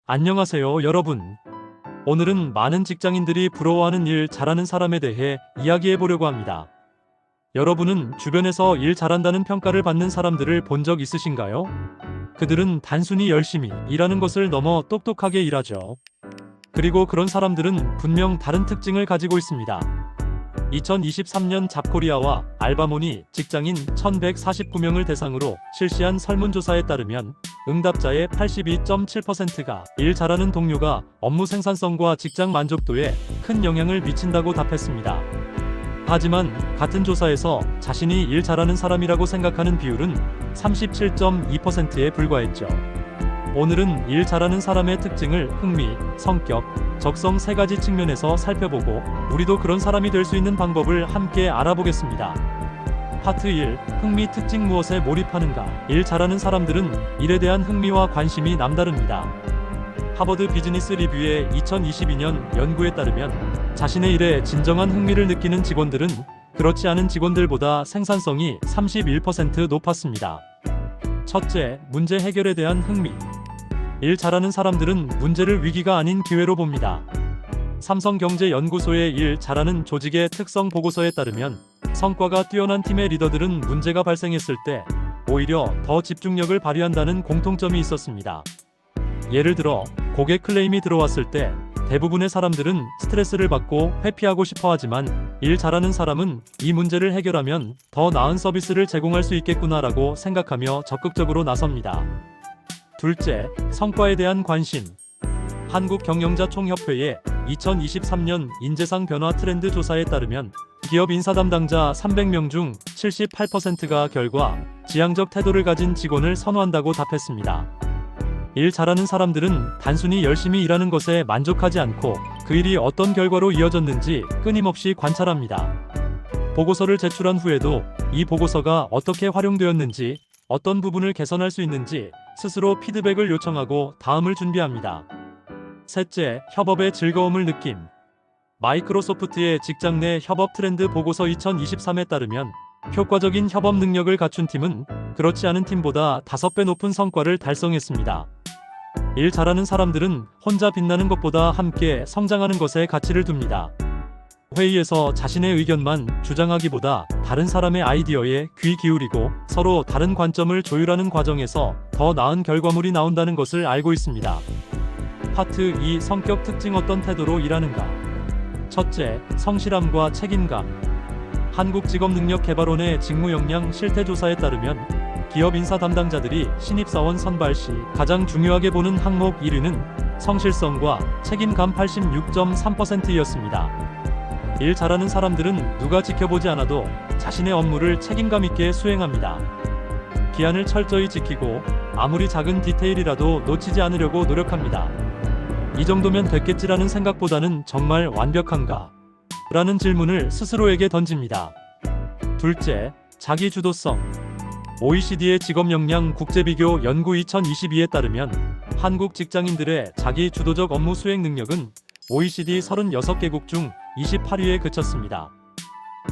안녕하세요, 여러분. 오늘은 많은 직장인들이 부러워하는 일 잘하는 사람에 대해 이야기해 보려고 합니다. 여러분은 주변에서 일 잘한다는 평가를 받는 사람들을 본 적 있으신가요? 그들은 단순히 열심히 일하는 것을 넘어 똑똑하게 일하죠. 그리고 그런 사람들은 분명 다른 특징을 가지고 있습니다. 2023년 잡코리아와 알바몬이 직장인 1149명을 대상으로 실시한 설문조사에 따르면 응답자의 82.7%가 일 잘하는 동료가 업무 생산성과 직장 만족도에 큰 영향을 미친다고 답했습니다. 하지만 같은 조사에서 자신이 일 잘하는 사람이라고 생각하는 비율은 37.2%에 불과했죠. 오늘은 일 잘하는 사람의 특징을 흥미, 성격, 적성 세 가지 측면에서 살펴보고 우리도 그런 사람이 될 수 있는 방법을 함께 알아보겠습니다. 파트 1. 흥미 특징 무엇에 몰입하는가? 일 잘하는 사람들은 일에 대한 흥미와 관심이 남다릅니다. 하버드 비즈니스 리뷰의 2022년 연구에 따르면 자신의 일에 진정한 흥미를 느끼는 직원들은 그렇지 않은 직원들보다 생산성이 31% 높았습니다. 첫째, 문제 해결에 대한 흥미. 일 잘하는 사람들은 문제를 위기가 아닌 기회로 봅니다. 삼성경제연구소의 일 잘하는 조직의 특성 보고서에 따르면 성과가 뛰어난 팀의 리더들은 문제가 발생했을 때 오히려 더 집중력을 발휘한다는 공통점이 있었습니다. 예를 들어 고객 클레임이 들어왔을 때 대부분의 사람들은 스트레스를 받고 회피하고 싶어 하지만 일 잘하는 사람은 이 문제를 해결하면 더 나은 서비스를 제공할 수 있겠구나라고 생각하며 적극적으로 나섭니다. 둘째, 성과에 대한 관심. 한국경영자총협회의 2023년 인재상 변화 트렌드 조사에 따르면 기업 인사 담당자 300명 중 78%가 결과 지향적 태도를 가진 직원을 선호한다고 답했습니다. 일 잘하는 사람들은 단순히 열심히 일하는 것에 만족하지 않고 그 일이 어떤 결과로 이어졌는지 끊임없이 관찰합니다. 보고서를 제출한 후에도 이 보고서가 어떻게 활용되었는지, 어떤 부분을 개선할 수 있는지 스스로 피드백을 요청하고 다음을 준비합니다. 셋째, 협업의 즐거움을 느낌. 마이크로소프트의 직장 내 협업 트렌드 보고서 2023에 따르면 효과적인 협업 능력을 갖춘 팀은 그렇지 않은 팀보다 5배 높은 성과를 달성했습니다. 일 잘하는 사람들은 혼자 빛나는 것보다 함께 성장하는 것에 가치를 둡니다. 회의에서 자신의 의견만 주장하기보다 다른 사람의 아이디어에 귀 기울이고 서로 다른 관점을 조율하는 과정에서 더 나은 결과물이 나온다는 것을 알고 있습니다. 파트 2. 성격 특징 어떤 태도로 일하는가? 첫째, 성실함과 책임감. 한국직업능력개발원의 직무역량 실태조사에 따르면 기업 인사 담당자들이 신입사원 선발 시 가장 중요하게 보는 항목 1위는 성실성과 책임감 86.3%였습니다. 일 잘하는 사람들은 누가 지켜보지 않아도 자신의 업무를 책임감 있게 수행합니다. 기한을 철저히 지키고 아무리 작은 디테일이라도 놓치지 않으려고 노력합니다. 이 정도면 됐겠지라는 생각보다는 정말 완벽한가? 라는 질문을 스스로에게 던집니다. 둘째, 자기 주도성. OECD의 직업역량 국제비교 연구 2022에 따르면 한국 직장인들의 자기 주도적 업무 수행 능력은 OECD 36개국 중 28위에 그쳤습니다.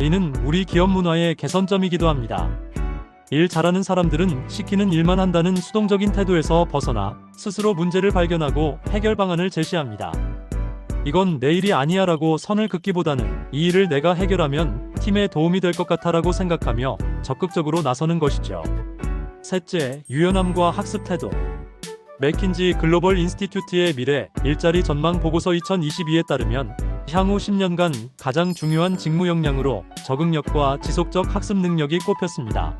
이는 우리 기업 문화의 개선점이기도 합니다. 일 잘하는 사람들은 시키는 일만 한다는 수동적인 태도에서 벗어나 스스로 문제를 발견하고 해결 방안을 제시합니다. 이건 내 일이 아니야 라고 선을 긋기보다는 이 일을 내가 해결하면 팀에 도움이 될 것 같아 라고 생각하며 적극적으로 나서는 것이죠. 셋째, 유연함과 학습 태도. 맥킨지 글로벌 인스티튜트의 미래 일자리 전망 보고서 2022에 따르면 향후 10년간 가장 중요한 직무 역량으로 적응력과 지속적 학습 능력이 꼽혔습니다.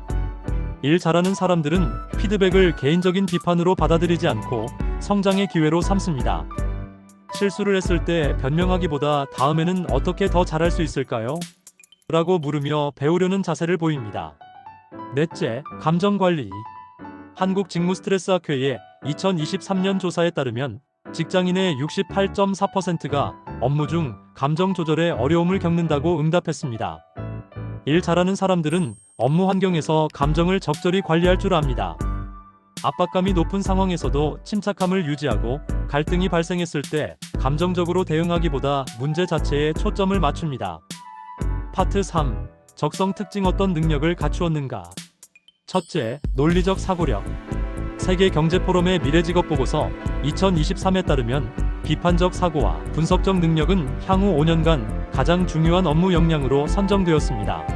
일 잘하는 사람들은 피드백을 개인적인 비판으로 받아들이지 않고 성장의 기회로 삼습니다. 실수를 했을 때 변명하기보다 다음에는 어떻게 더 잘할 수 있을까요? 라고 물으며 배우려는 자세를 보입니다. 넷째, 감정관리. 한국직무스트레스학회의 2023년 조사에 따르면 직장인의 68.4%가 업무 중 감정 조절에 어려움을 겪는다고 응답했습니다. 일 잘하는 사람들은 업무 환경에서 감정을 적절히 관리할 줄 압니다. 압박감이 높은 상황에서도 침착함을 유지하고 갈등이 발생했을 때 감정적으로 대응하기보다 문제 자체에 초점을 맞춥니다. 파트 3. 적성 특징 어떤 능력을 갖추었는가? 첫째, 논리적 사고력. 세계경제포럼의 미래직업 보고서 2023에 따르면 비판적 사고와 분석적 능력은 향후 5년간 가장 중요한 업무 역량으로 선정되었습니다.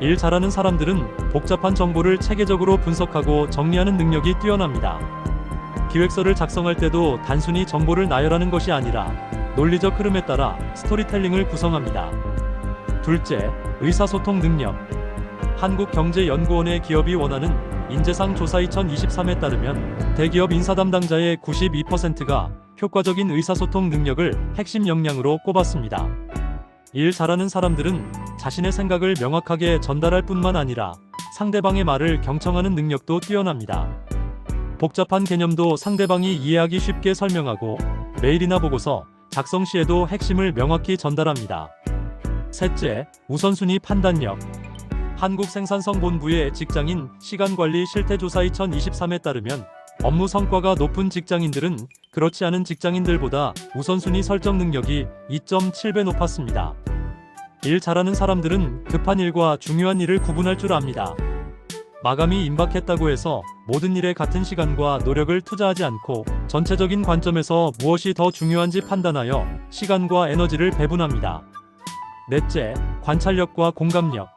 일 잘하는 사람들은 복잡한 정보를 체계적으로 분석하고 정리하는 능력이 뛰어납니다. 기획서를 작성할 때도 단순히 정보를 나열하는 것이 아니라 논리적 흐름에 따라 스토리텔링을 구성합니다. 둘째, 의사소통 능력. 한국경제연구원의 기업이 원하는 인재상 조사 2023에 따르면 대기업 인사 담당자의 92%가 효과적인 의사소통 능력을 핵심 역량으로 꼽았습니다. 일 잘하는 사람들은 자신의 생각을 명확하게 전달할 뿐만 아니라 상대방의 말을 경청하는 능력도 뛰어납니다. 복잡한 개념도 상대방이 이해하기 쉽게 설명하고 메일이나 보고서 작성 시에도 핵심을 명확히 전달합니다. 셋째, 우선순위 판단력. 한국생산성본부의 직장인 시간관리 실태조사 2023에 따르면 업무 성과가 높은 직장인들은 그렇지 않은 직장인들보다 우선순위 설정 능력이 2.7배 높았습니다. 일 잘하는 사람들은 급한 일과 중요한 일을 구분할 줄 압니다. 마감이 임박했다고 해서 모든 일에 같은 시간과 노력을 투자하지 않고 전체적인 관점에서 무엇이 더 중요한지 판단하여 시간과 에너지를 배분합니다. 넷째, 관찰력과 공감력.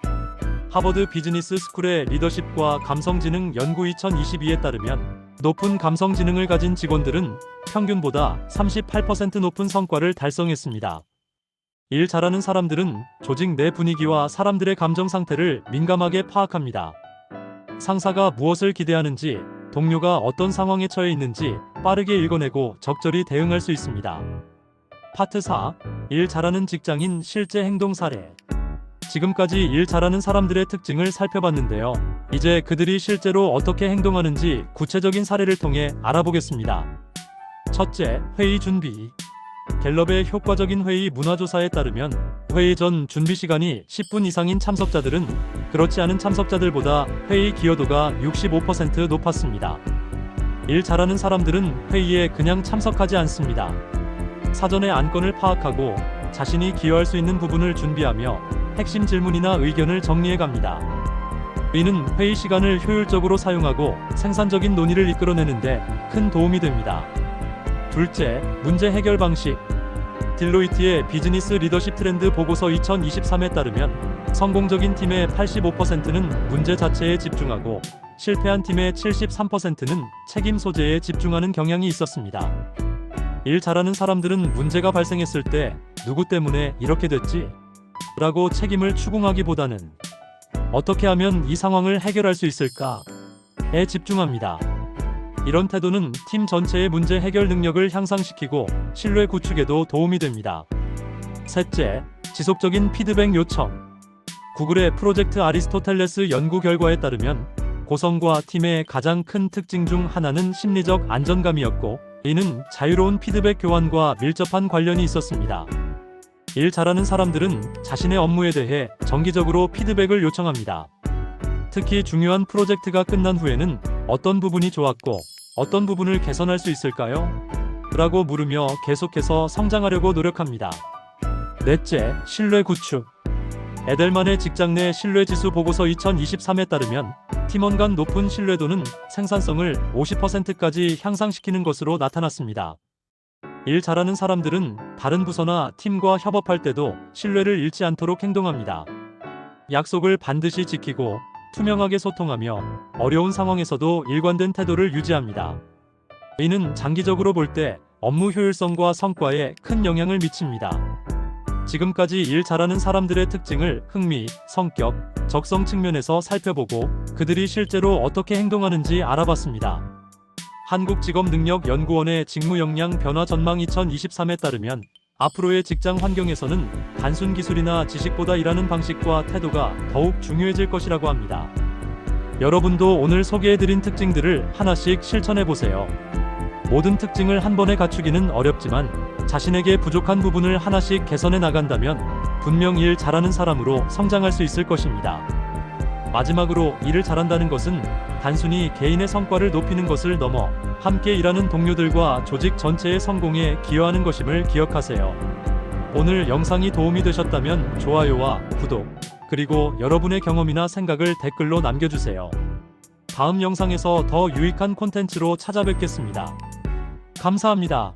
하버드 비즈니스 스쿨의 리더십과 감성지능 연구 2022에 따르면 높은 감성지능을 가진 직원들은 평균보다 38% 높은 성과를 달성했습니다. 일 잘하는 사람들은 조직 내 분위기와 사람들의 감정 상태를 민감하게 파악합니다. 상사가 무엇을 기대하는지, 동료가 어떤 상황에 처해 있는지 빠르게 읽어내고 적절히 대응할 수 있습니다. 파트 4. 일 잘하는 직장인 실제 행동 사례. 지금까지 일 잘하는 사람들의 특징을 살펴봤는데요. 이제 그들이 실제로 어떻게 행동하는지 구체적인 사례를 통해 알아보겠습니다. 첫째, 회의 준비. 갤럽의 효과적인 회의 문화조사에 따르면 회의 전 준비 시간이 10분 이상인 참석자들은 그렇지 않은 참석자들보다 회의 기여도가 65% 높았습니다. 일 잘하는 사람들은 회의에 그냥 참석하지 않습니다. 사전에 안건을 파악하고 자신이 기여할 수 있는 부분을 준비하며 핵심 질문이나 의견을 정리해 갑니다. 이는 회의 시간을 효율적으로 사용하고 생산적인 논의를 이끌어내는데 큰 도움이 됩니다. 둘째, 문제 해결 방식. 딜로이트의 비즈니스 리더십 트렌드 보고서 2023에 따르면 성공적인 팀의 85%는 문제 자체에 집중하고 실패한 팀의 73%는 책임 소재에 집중하는 경향이 있었습니다. 일 잘하는 사람들은 문제가 발생했을 때 누구 때문에 이렇게 됐지? 라고 책임을 추궁하기보다는 어떻게 하면 이 상황을 해결할 수 있을까?에 집중합니다. 이런 태도는 팀 전체의 문제 해결 능력을 향상시키고 신뢰 구축에도 도움이 됩니다. 셋째, 지속적인 피드백 요청. 구글의 프로젝트 아리스토텔레스 연구 결과에 따르면 고성과 팀의 가장 큰 특징 중 하나는 심리적 안정감이었고, 이는 자유로운 피드백 교환과 밀접한 관련이 있었습니다. 일 잘하는 사람들은 자신의 업무에 대해 정기적으로 피드백을 요청합니다. 특히 중요한 프로젝트가 끝난 후에는 어떤 부분이 좋았고 어떤 부분을 개선할 수 있을까요? 라고 물으며 계속해서 성장하려고 노력합니다. 넷째, 신뢰 구축. 에델만의 직장 내 신뢰지수 보고서 2023에 따르면 팀원 간 높은 신뢰도는 생산성을 50%까지 향상시키는 것으로 나타났습니다. 일 잘하는 사람들은 다른 부서나 팀과 협업할 때도 신뢰를 잃지 않도록 행동합니다. 약속을 반드시 지키고 투명하게 소통하며 어려운 상황에서도 일관된 태도를 유지합니다. 이는 장기적으로 볼 때 업무 효율성과 성과에 큰 영향을 미칩니다. 지금까지 일 잘하는 사람들의 특징을 흥미, 성격, 적성 측면에서 살펴보고 그들이 실제로 어떻게 행동하는지 알아봤습니다. 한국직업능력연구원의 직무역량 변화 전망 2023에 따르면 앞으로의 직장 환경에서는 단순 기술이나 지식보다 일하는 방식과 태도가 더욱 중요해질 것이라고 합니다. 여러분도 오늘 소개해드린 특징들을 하나씩 실천해보세요. 모든 특징을 한 번에 갖추기는 어렵지만 자신에게 부족한 부분을 하나씩 개선해 나간다면 분명 일 잘하는 사람으로 성장할 수 있을 것입니다. 마지막으로 일을 잘한다는 것은 단순히 개인의 성과를 높이는 것을 넘어 함께 일하는 동료들과 조직 전체의 성공에 기여하는 것임을 기억하세요. 오늘 영상이 도움이 되셨다면 좋아요와 구독, 그리고 여러분의 경험이나 생각을 댓글로 남겨주세요. 다음 영상에서 더 유익한 콘텐츠로 찾아뵙겠습니다. 감사합니다.